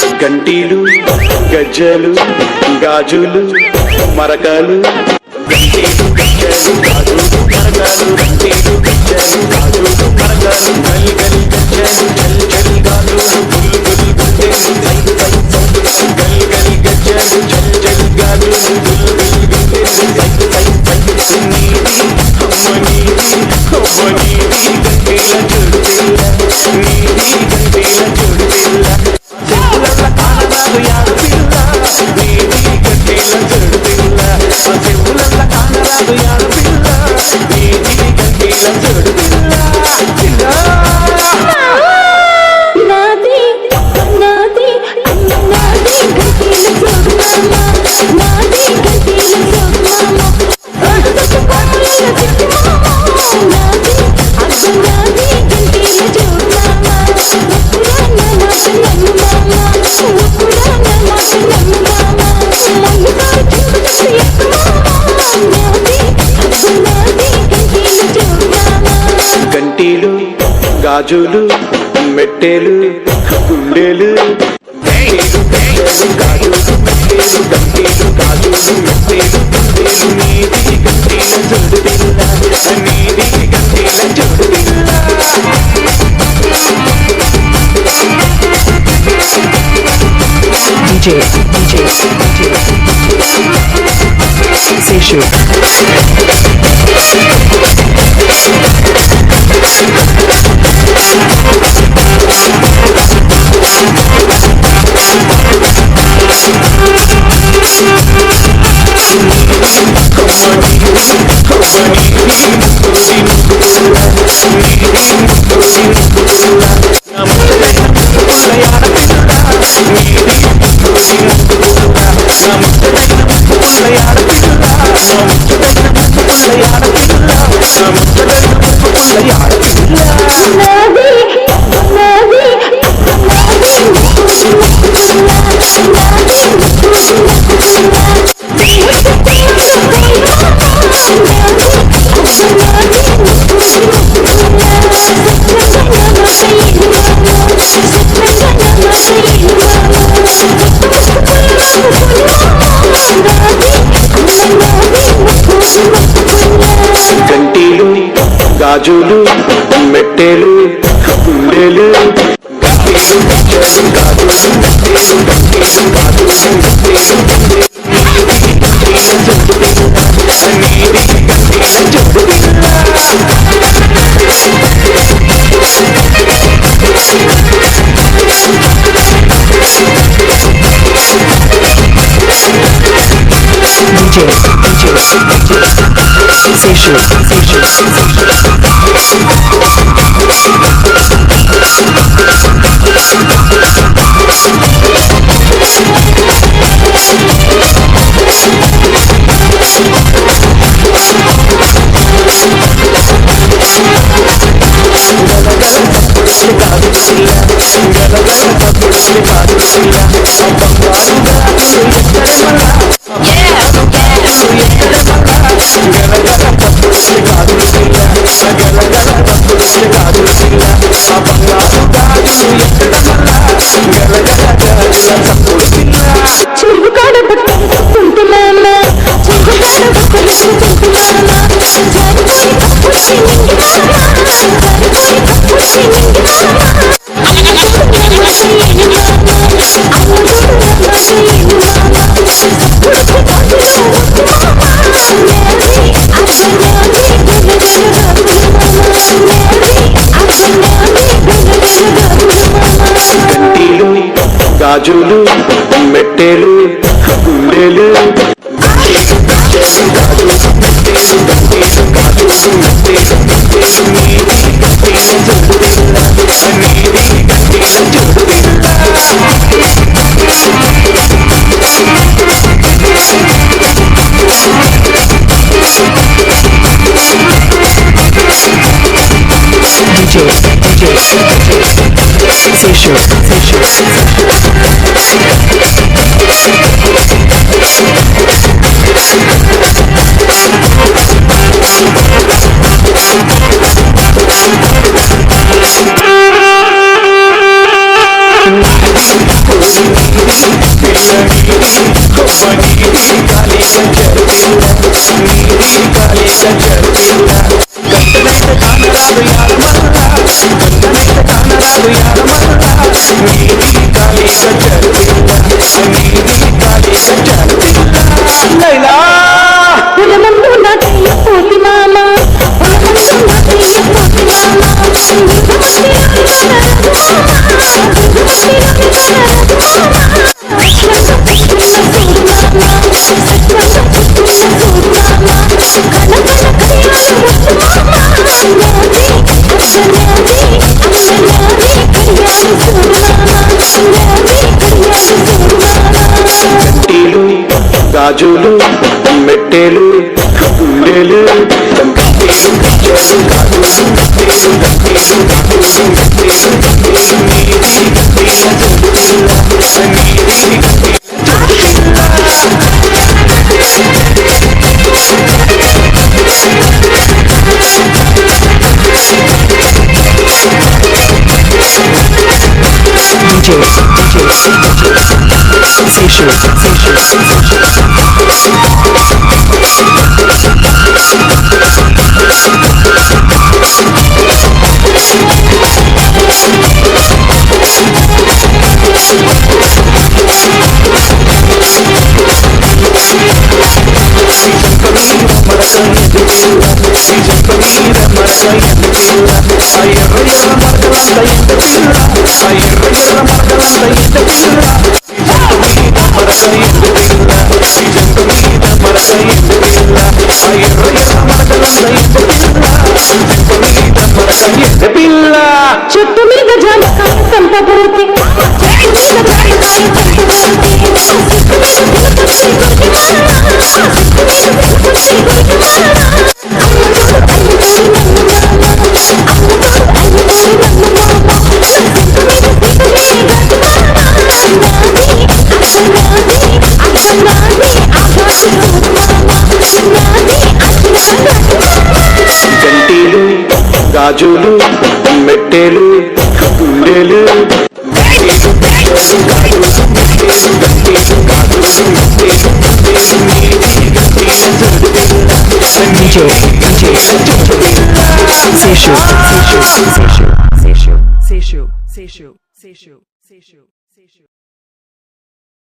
గంటీలు గజ్జలు గాజులు మరకాలు గంటీలు గజ్జలు గాజులు మరకాలు గంటీలు గజ్జలు గాజులు మరకాలు గలి గలి గజ్జలు చల్ చల్ గాజులు గుల్ గుల్ గుండెలు సైదు సైదు గలి గలి గజ్జలు చల్ చల్ గాజులు గుల్ గుల్ గుండెలు సైదు సైదు నీది అమ్మ నీది గంటీల జోడు పిల్ల నీది గంటీల జోడు పిల్ల చెవుల కానరాదు యాడు పిల్ల నీది గంటీల జోడు పిల్ల చెవుల కానరాదు యాడు పిల్ల నీది గంటీల జోడు పిల్ల గంటీలు గాజులు మెట్టెలు గుండెలు గంటీలు గాజులు మెట్టెలు గంటీలు గాజులు మెట్టెలు గుండెలు నీది గంటీల జోడు పిల్ల నీది గంటీల జోడు పిల్ల DJ Seshu గంటీలు గాజులు మెట్టెలు గుండెలు గంటీలు గజ్జలు గాజులు మెట్టెలు గంటీలు గాజులు మెట్టెలు నీది గంటీల జోడు పిల్ల నీది గంటీల జోడు పిల్ల Seshu గాజులు మెట్టెలు గుండెలు గంటీలు గజ్జలు గాజులు మెట్టెలు గంటీలు గాజులు మెట్టెలు గుండెలు నీది గంటీల జోడు పిల్ల నీది గంటీల జోడు పిల్ల Seshu గాజులు మెట్టెలు గుండెలు చెట్టు మీద జామకాయ సంపబోతే గాజులు మెట్టెలు గుండెలు DJ,